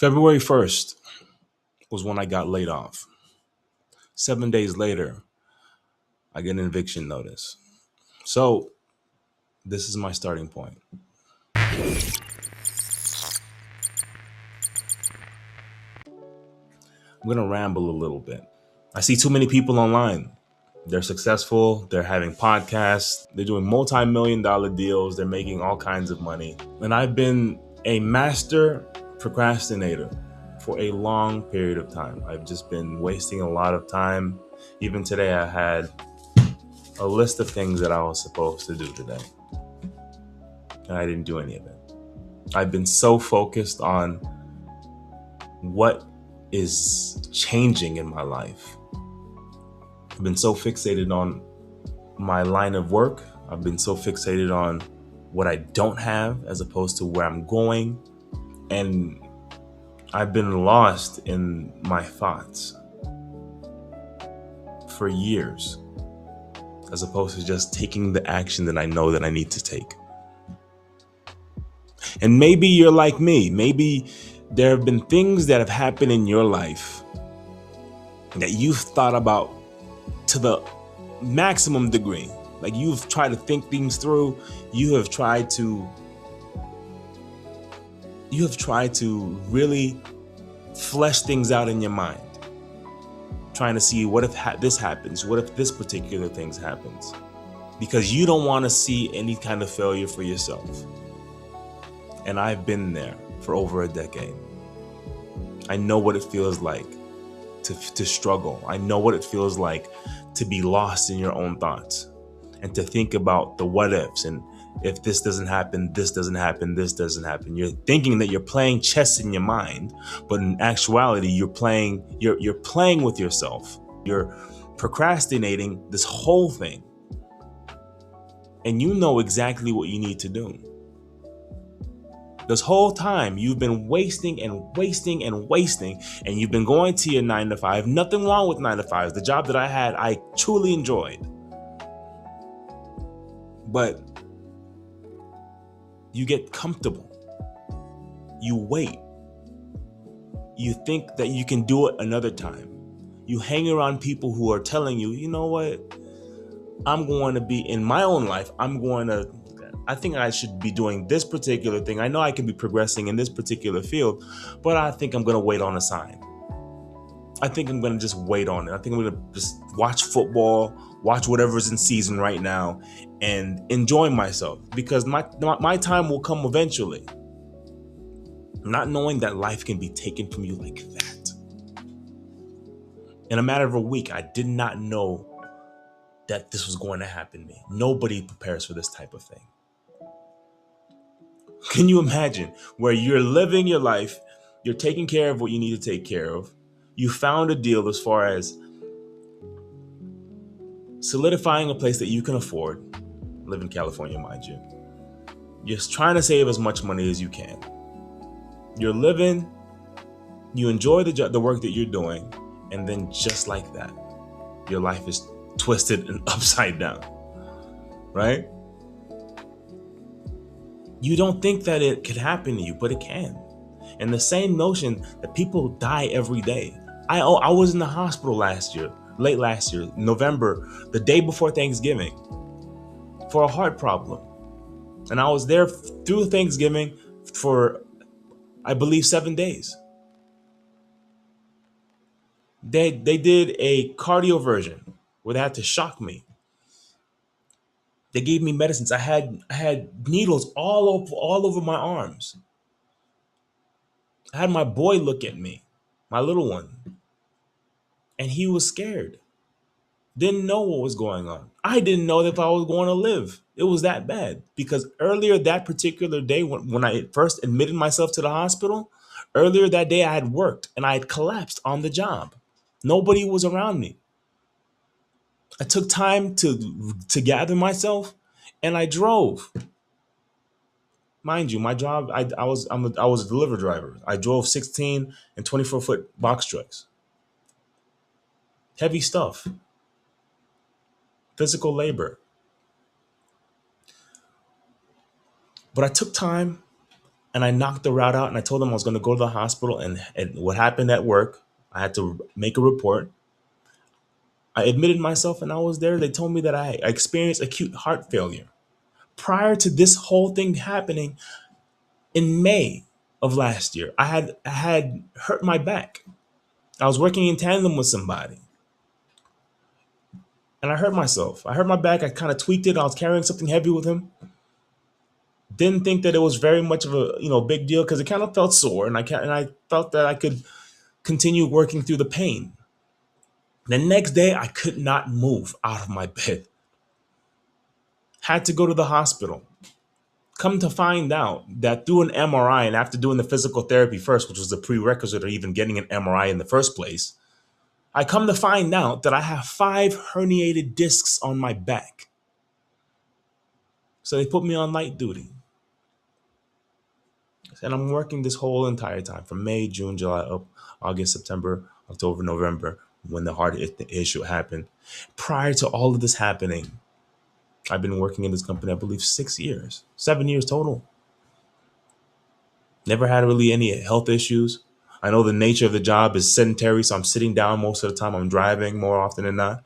February 1st was when I got laid off. 7 days later, I get an eviction notice. So this is my starting point. I'm going to ramble a little bit. I see too many people online. They're successful. They're having podcasts. They're doing multi-million-dollar deals. They're making all kinds of money. And I've been a master procrastinator for a long period of time. I've just been wasting a lot of time. Even today, I had a list of things that I was supposed to do today, and I didn't do any of it. I've been so focused on what is changing in my life. I've been so fixated on my line of work. I've been so fixated on what I don't have as opposed to where I'm going. And I've been lost in my thoughts for years, as opposed to just taking the action that I know that I need to take. And maybe you're like me. Maybe there have been things that have happened in your life that you've thought about to the maximum degree. Like, you've tried to think things through. You have tried to really flesh things out in your mind, trying to see what if this happens, what if this particular thing happens, because you don't want to see any kind of failure for yourself. And I've been there for over a decade. I know what it feels like to struggle. I know what it feels like to be lost in your own thoughts and to think about the what ifs, and if this doesn't happen, this doesn't happen, this doesn't happen. You're thinking that you're playing chess in your mind, but in actuality, you're playing with yourself. You're procrastinating this whole thing, and you know exactly what you need to do. This whole time you've been wasting and wasting and wasting, and you've been going to your 9 to 5. Nothing wrong with 9 to 5s. The job that I had, I truly enjoyed. But you get comfortable. You wait. You think that you can do it another time. You hang around people who are telling you, you know what? I'm going to be in my own life. I think I should be doing this particular thing. I know I can be progressing in this particular field, but I think I'm going to wait on a sign. I think I'm going to just wait on it. I think I'm going to just watch football, watch whatever's in season right now, and enjoy myself, because my time will come eventually. Not knowing that life can be taken from you like that. In a matter of a week, I did not know that this was going to happen to me. Nobody prepares for this type of thing. Can you imagine where you're living your life, you're taking care of what you need to take care of, you found a deal as far as solidifying a place that you can afford, live in California, mind you. You're trying to save as much money as you can. You're living, you enjoy the work that you're doing, and then just like that, your life is twisted and upside down, right? You don't think that it could happen to you, but it can. And the same notion that people die every day. I was in the hospital late last year, November, the day before Thanksgiving, for a heart problem. And I was there through Thanksgiving for, I believe, 7 days. They did a cardioversion where they had to shock me. They gave me medicines. I had needles all over my arms. I had my boy look at me, my little one, and he was scared. Didn't know what was going on. I didn't know if I was going to live. It was that bad, because earlier that particular day, when I first admitted myself to the hospital, earlier that day I had worked and I had collapsed on the job. Nobody was around me. I took time to gather myself, and I drove. Mind you, my job, I was a delivery driver. I drove 16 and 24-foot box trucks. Heavy stuff. Physical labor. But I took time And I knocked the route out and I told them I was going to go to the hospital. And what happened at work, I had to make a report. I admitted myself and I was there. They told me that I experienced acute heart failure. Prior to this whole thing happening in May of last year, I had hurt my back. I was working in tandem with somebody and I hurt myself. I hurt my back. I kind of tweaked it. I was carrying something heavy with him. Didn't think that it was very much of a big deal because it kind of felt sore and I felt that I could continue working through the pain. The next day, I could not move out of my bed. Had to go to the hospital. Come to find out that through an MRI and after doing the physical therapy first, which was the prerequisite of even getting an MRI in the first place, I come to find out that I have 5 herniated discs on my back. So they put me on light duty. And I'm working this whole entire time from May, June, July, up August, September, October, November, when the heart issue happened. Prior to all of this happening, I've been working in this company, I believe, 6 years, 7 years total. Never had really any health issues. I know the nature of the job is sedentary, so I'm sitting down most of the time. I'm driving more often than not.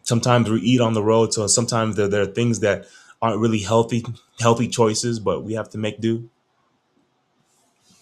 Sometimes we eat on the road, so sometimes there are things that aren't really healthy choices, but we have to make do.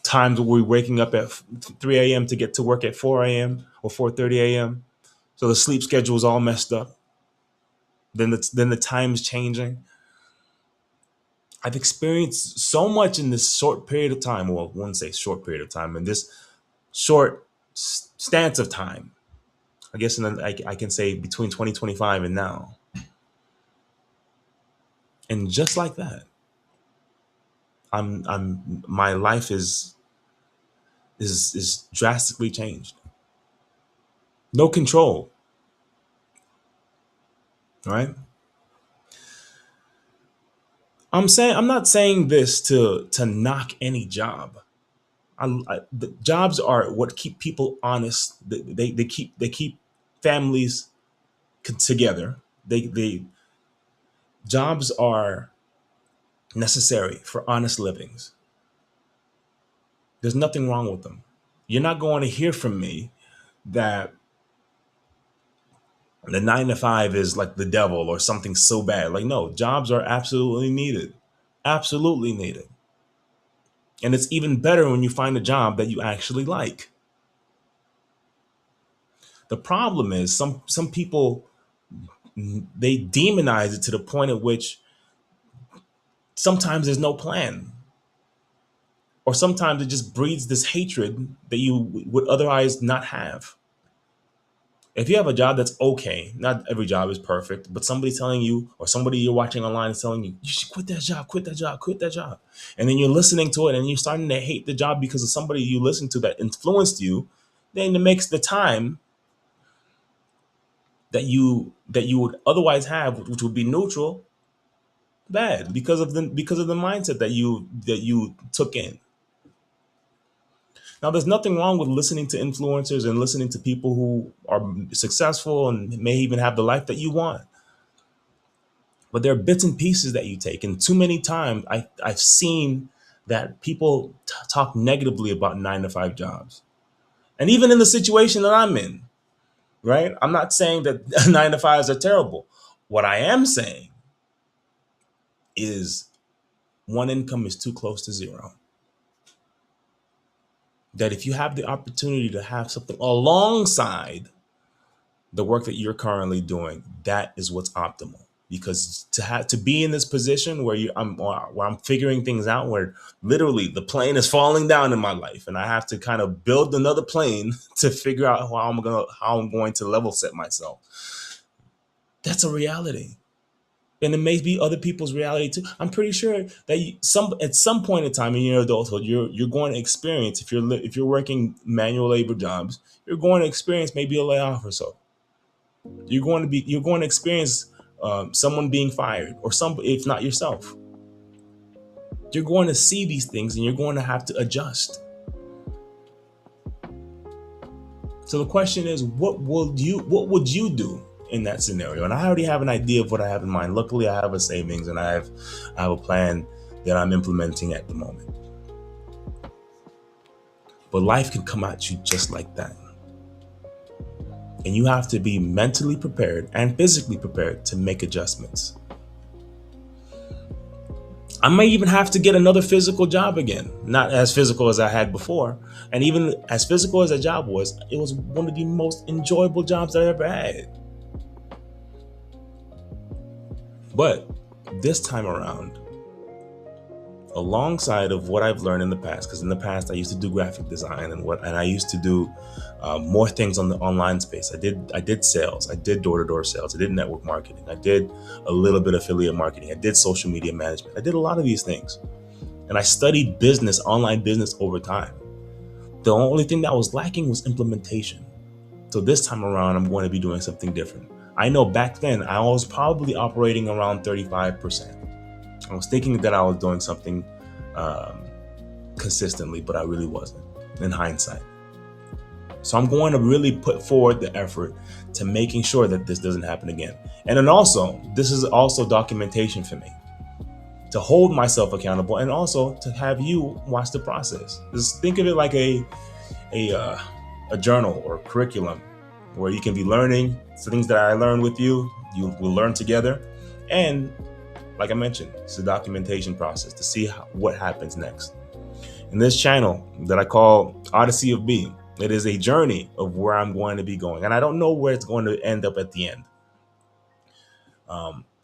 Times where we're waking up at 3 a.m. to get to work at 4 a.m. or 4:30 a.m. So the sleep schedule is all messed up. Then the time's changing. I've experienced so much in this short period of time. Well, I wouldn't say short period of time. In this short stance of time, I guess, I can say between 2025 and now. And just like that, my life is drastically changed. No control, right? I'm not saying this to knock any job. The jobs are what keep people honest. They keep families together. They Jobs are necessary for honest livings. There's nothing wrong with them. You're not going to hear from me that the 9 to 5 is like the devil or something so bad. Like, no, jobs are absolutely needed. Absolutely needed. And it's even better when you find a job that you actually like. The problem is some people, they demonize it to the point at which sometimes there's no plan. Or sometimes it just breeds this hatred that you would otherwise not have. If you have a job that's okay, not every job is perfect, but somebody's telling you, or somebody you're watching online is telling you, you should quit that job, quit that job, quit that job. And then you're listening to it and you're starting to hate the job because of somebody you listened to that influenced you, then it makes the time that you would otherwise have, which would be neutral, bad because of the mindset that you took in. Now, there's nothing wrong with listening to influencers and listening to people who are successful and may even have the life that you want. But there are bits and pieces that you take. And too many times I've seen that people talk negatively about 9 to 5 jobs. And even in the situation that I'm in, right? I'm not saying that 9 to 5s are terrible. What I am saying is one income is too close to zero. That if you have the opportunity to have something alongside the work that you're currently doing, that is what's optimal. Because to be in this position where I'm figuring things out, where literally the plane is falling down in my life, and I have to kind of build another plane to figure out how I'm going to level set myself. That's a reality, and it may be other people's reality too. I'm pretty sure that at some point in time in your adulthood, you're going to experience, if you're working manual labor jobs, you're going to experience maybe a layoff or so. You're going to experience someone being fired, or if not yourself. You're going to see these things and you're going to have to adjust. So the question is, what would you do in that scenario. And I already have an idea of what I have in mind. Luckily, I have a savings and I have a plan that I'm implementing at the moment. But life can come at you just like that. And you have to be mentally prepared and physically prepared to make adjustments. I may even have to get another physical job again, not as physical as I had before. And even as physical as that job was, it was one of the most enjoyable jobs I ever had. But this time around, alongside of what I've learned in the past, because in the past I used to do graphic design and I used to do more things on the online space. I did sales, I did door-to-door sales, I did network marketing, I did a little bit of affiliate marketing, I did social media management, I did a lot of these things, and I studied business, online business over time. The only thing that was lacking was implementation. So this time around, I'm going to be doing something different. I know back then I was probably operating around 35%. I was thinking that I was doing something um, consistently, but I really wasn't in hindsight. So I'm going to really put forward the effort to making sure that this doesn't happen again. And then also, this is also documentation for me to hold myself accountable and also to have you watch the process. Just think of it like a, uh, a journal or curriculum where you can be learning the things that I learned with you. You will learn together. And like I mentioned, it's a documentation process to see what happens next. In this channel that I call Odyssey of B, it is a journey of where I'm going to be going. And I don't know where it's going to end up at the end.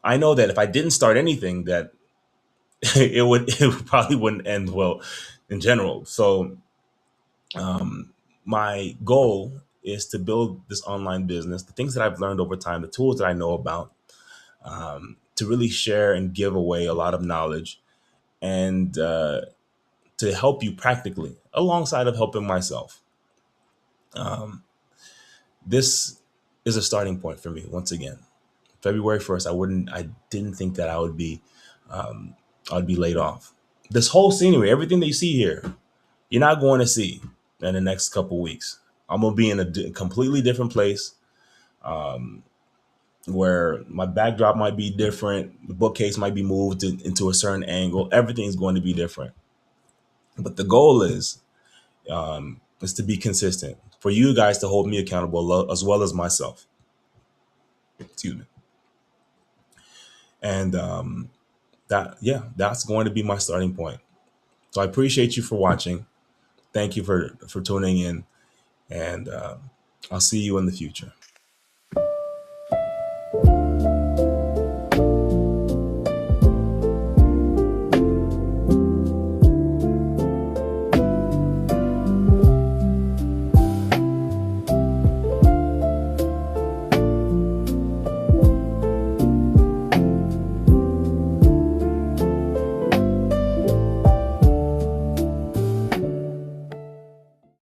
I know that if I didn't start anything, that it probably wouldn't end well in general. So my goal is to build this online business, the things that I've learned over time, the tools that I know about, to really share and give away a lot of knowledge and to help you practically alongside of helping myself. This is a starting point for me once again. February 1st, I didn't think that I would be laid off. This whole scenery, everything that you see here, you're not going to see in the next couple weeks. I'm gonna be in a completely different place where my backdrop might be different, the bookcase might be moved into a certain angle. Everything's going to be different. But the goal is to be consistent for you guys to hold me accountable as well as myself. Excuse me. And that's going to be my starting point. So I appreciate you for watching. Thank you for tuning in, and I'll see you in the future.